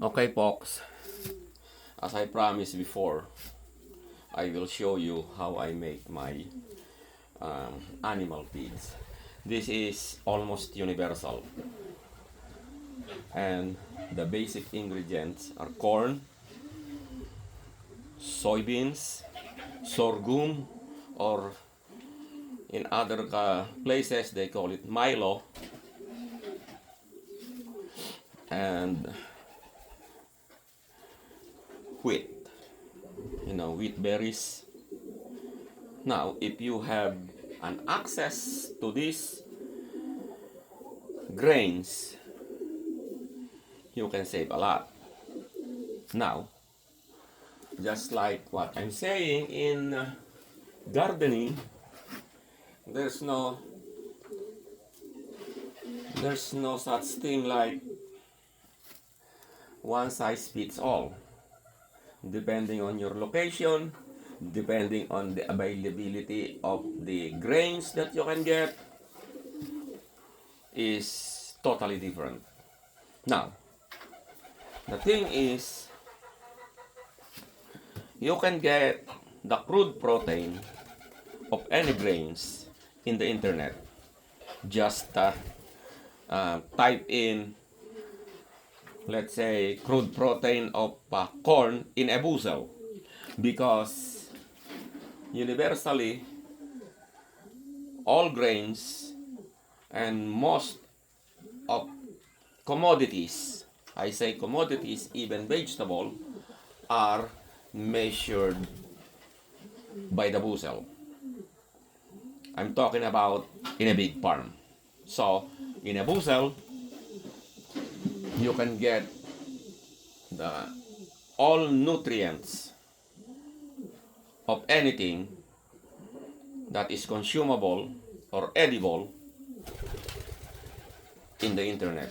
Okay, folks, as I promised before, I will show you how I make my animal feeds. This is almost universal, and the basic ingredients are corn, soybeans, sorghum, or in other places they call it Milo, and wheat, wheat berries. Now, if you have an access to these grains, you can save a lot. Now, just like what I'm saying in gardening, there's no such thing like one size fits all. Depending on your location, depending on the availability of the grains that you can get, is totally different. Now, the thing is, you can get the crude protein of any grains in the internet. Just type in, let's say, crude protein of corn in a bushel, because universally all grains and most of commodities, I say commodities, even vegetable, are measured by the bushel. I'm talking about in a big farm. So in a bushel, you can get the all nutrients of anything that is consumable or edible in the internet.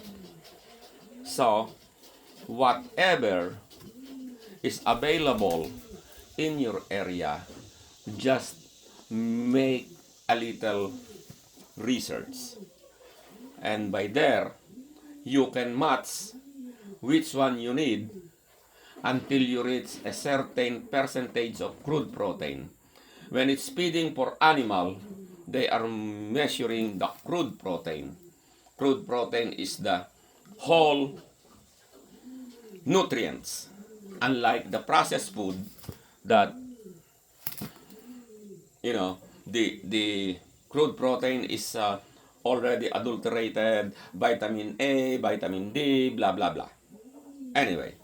So whatever is available in your area, just make a little research, and by there you can match which one you need until you reach a certain percentage of crude protein. When it's feeding for animal, they are measuring the crude protein. Crude protein is the whole nutrients, unlike the processed food that the crude protein is already adulterated, vitamin A, vitamin D, blah blah blah. Anyway,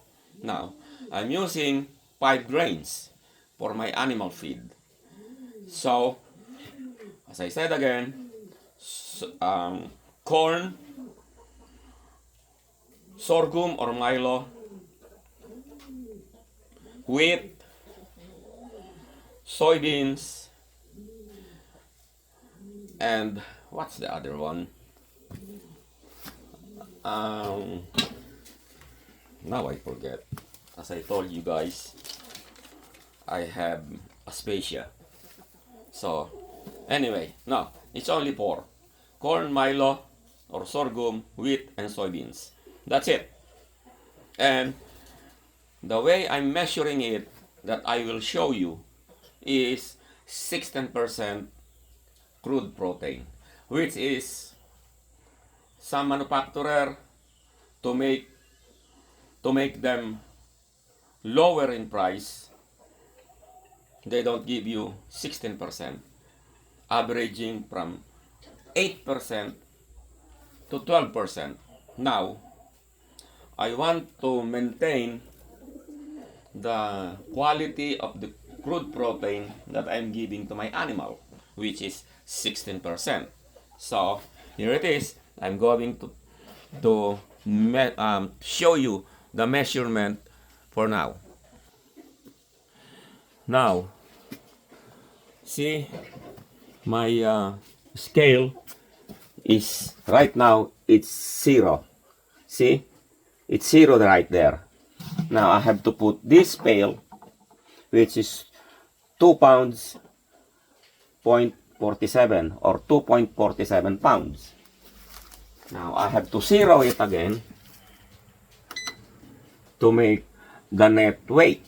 now I'm using 5 grains for my animal feed. So, as I said again, corn, sorghum or Milo, wheat, soybeans, and what's the other one? Now I forget. As I told you guys, I have aphasia. So, anyway, no, it's only 4. Corn, Milo, or sorghum, wheat, and soybeans. That's it. And the way I'm measuring it, that I will show you, is 16% crude protein, which is some manufacturer, to make them lower in price, they don't give you 16%, averaging from 8% to 12%. Now, I want to maintain the quality of the crude protein that I'm giving to my animal, which is 16%. So here it is. I'm going to show you the measurement for now. Now, see, my scale is right now, it's 0. See, it's 0 right there. Now I have to put this pail, which is 2 pounds 0.47 or 2.47 pounds. Now I have to zero it again. to make the net weight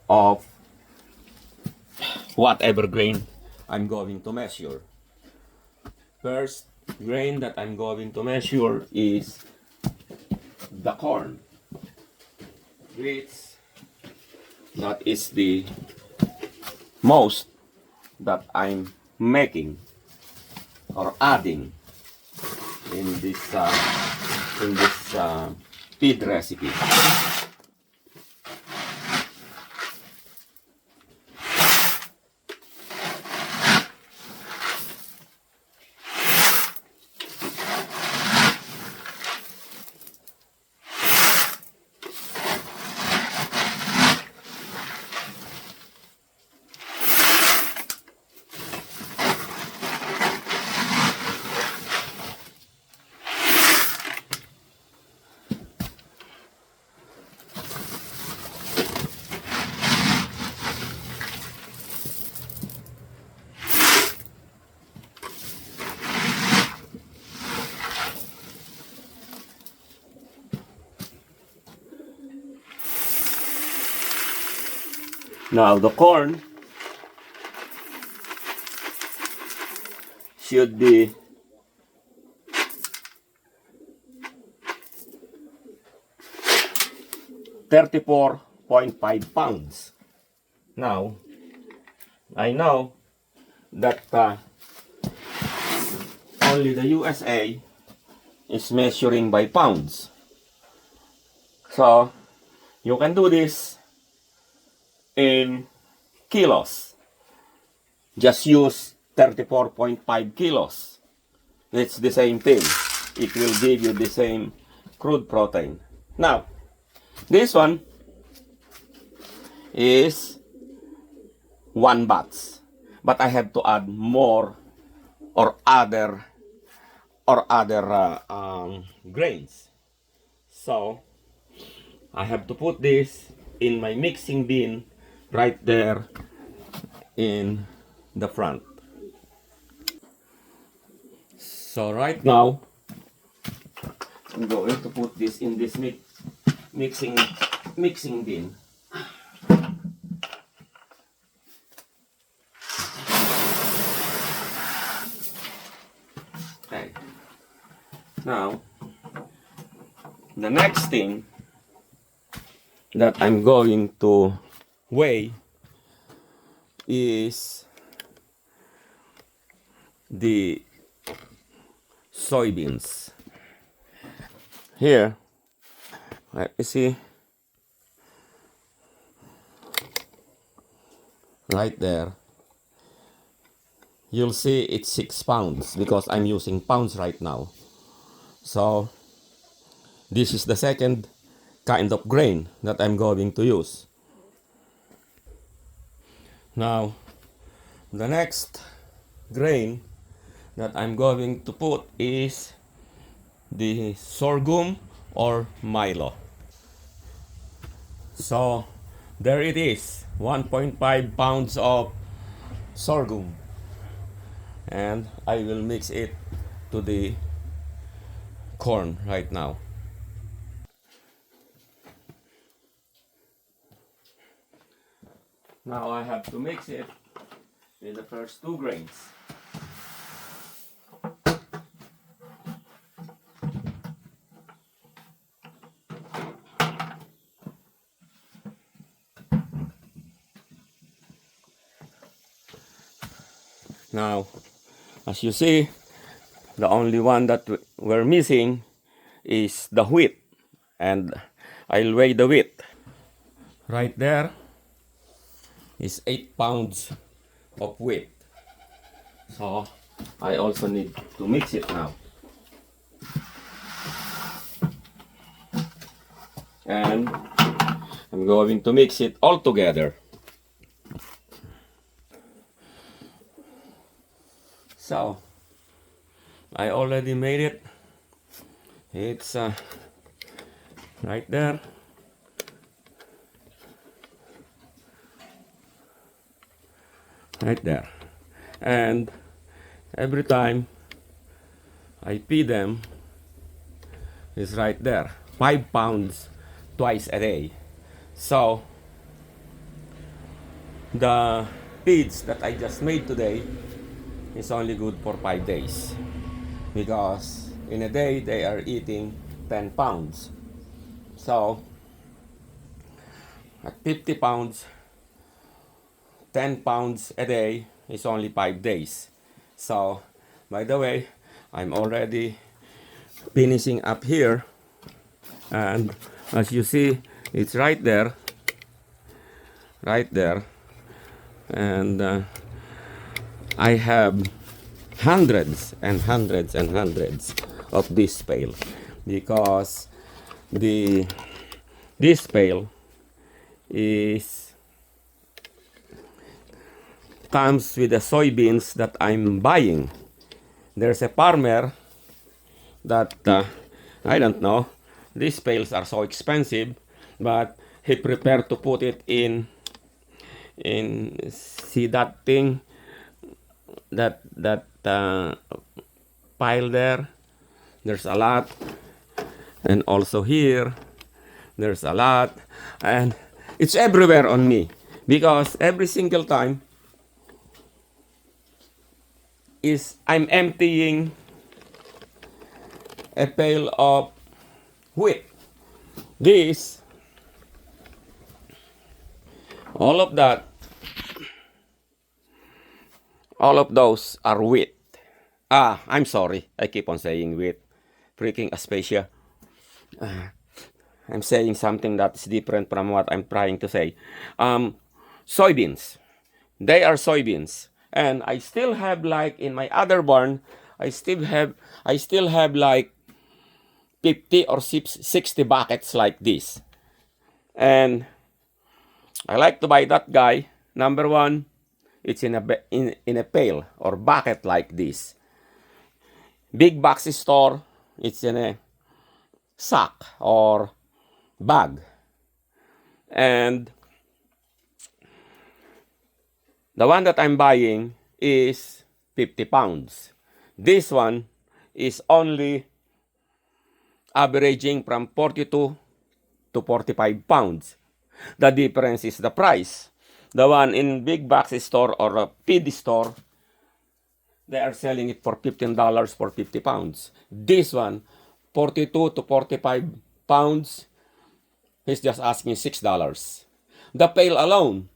of whatever grain I'm going to measure. First grain that I'm going to measure is the corn, which that is the most that I'm making or adding in this feed recipe. Now the corn should be 34.5 pounds. Now, I know that only the USA is measuring by pounds. So, you can do this in kilos. Just use 34.5 kilos. It's the same thing. It will give you the same crude protein. Now, this one is 1 batch, but I have to add more or other grains. So I have to put this in my mixing bin right there in the front. So right now I'm going to put this in this mixing bin. Okay. Now, the next thing that I'm going to weigh is the soybeans. Here, let me see. Right there. You'll see it's 6 pounds because I'm using pounds right now. So this is the second kind of grain that I'm going to use. Now, the next grain that I'm going to put is the sorghum or milo. So there it is, 1.5 pounds of sorghum, and I will mix it to the corn right now. Now I have to mix it with the first 2 grains. Now, as you see, the only one that we're missing is the wheat, and I'll weigh the wheat. Right there is 8 pounds of wheat. So I also need to mix it now. And I'm going to mix it all together. So I already made it. It's right there. Right there. And every time I pee them, is right there. 5 pounds twice a day. So the feeds that I just made today is only good for 5 days, because in a day they are eating 10 pounds. So at 50 pounds, 10 pounds a day is only 5 days. So by the way, I'm already finishing up here, and as you see, it's right there, and I have hundreds and hundreds and hundreds of this pail, because this pail comes with the soybeans that I'm buying. There's a farmer that I don't know, these pails are so expensive, but he prepared to put it in see that thing, that pile there. There's a lot, and also here there's a lot, and it's everywhere on me, because every single time I'm emptying a pail of wheat. This, all of those are wheat. I'm sorry, I keep on saying wheat. Freaking Aspasia. I'm saying something that's different from what I'm trying to say. Soybeans. They are soybeans. And I still have, like in my other barn, I still have like 50 or 60 buckets like this. And I like to buy that guy. Number one, it's in a pail or bucket like this. Big box store, it's in a sack or bag. And the one that I'm buying is 50 pounds. This one is only averaging from 42 to 45 pounds. The difference is the price. The one in big box store or a PD store, they are selling it for $15 for 50 pounds. This one, 42 to 45 pounds, he's just asking $6. The pail alone,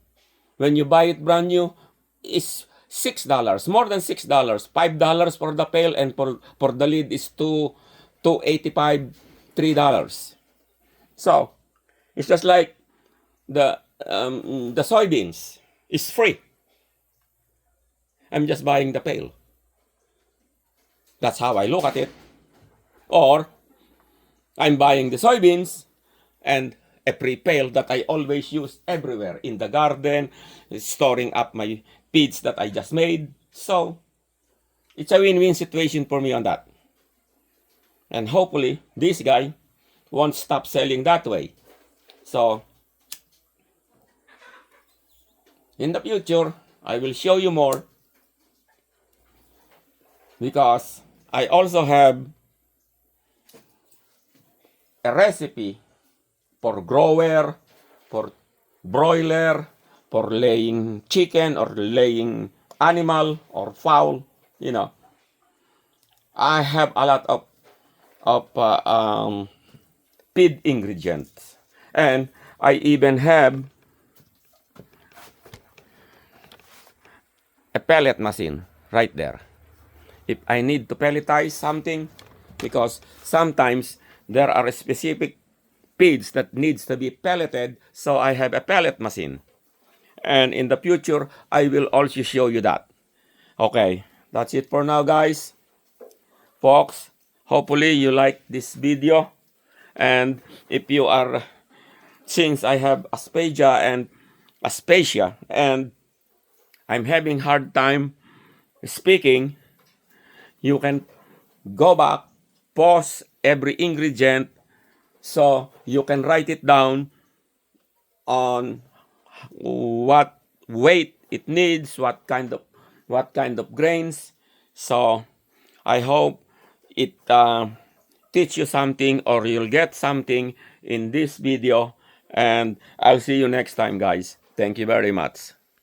when you buy it brand new, is $6, more than $6. $5 for the pail, and for the lid is $2.85, $3. So it's just like the soybeans is free. I'm just buying the pail. That's how I look at it. Or I'm buying the soybeans and a free pail that I always use everywhere in the garden, storing up my feeds that I just made. So it's a win-win situation for me on that. And hopefully this guy won't stop selling that way. So in the future, I will show you more, because I also have a recipe for grower, for broiler, for laying chicken or laying animal or fowl. You know, I have a lot of feed ingredients, and I even have a pellet machine right there. If I need to pelletize something, because sometimes there are specific feeds that needs to be pelleted, so I have a pellet machine. And in the future, I will also show you that. Okay, that's it for now, guys. Folks, hopefully you like this video. And if you are, since I have Aspasia, and I'm having hard time speaking, you can go back, pause every ingredient, so you can write it down on what weight it needs, what kind of grains. So I hope it teach you something, or you'll get something in this video, and I'll see you next time, guys. Thank you very much.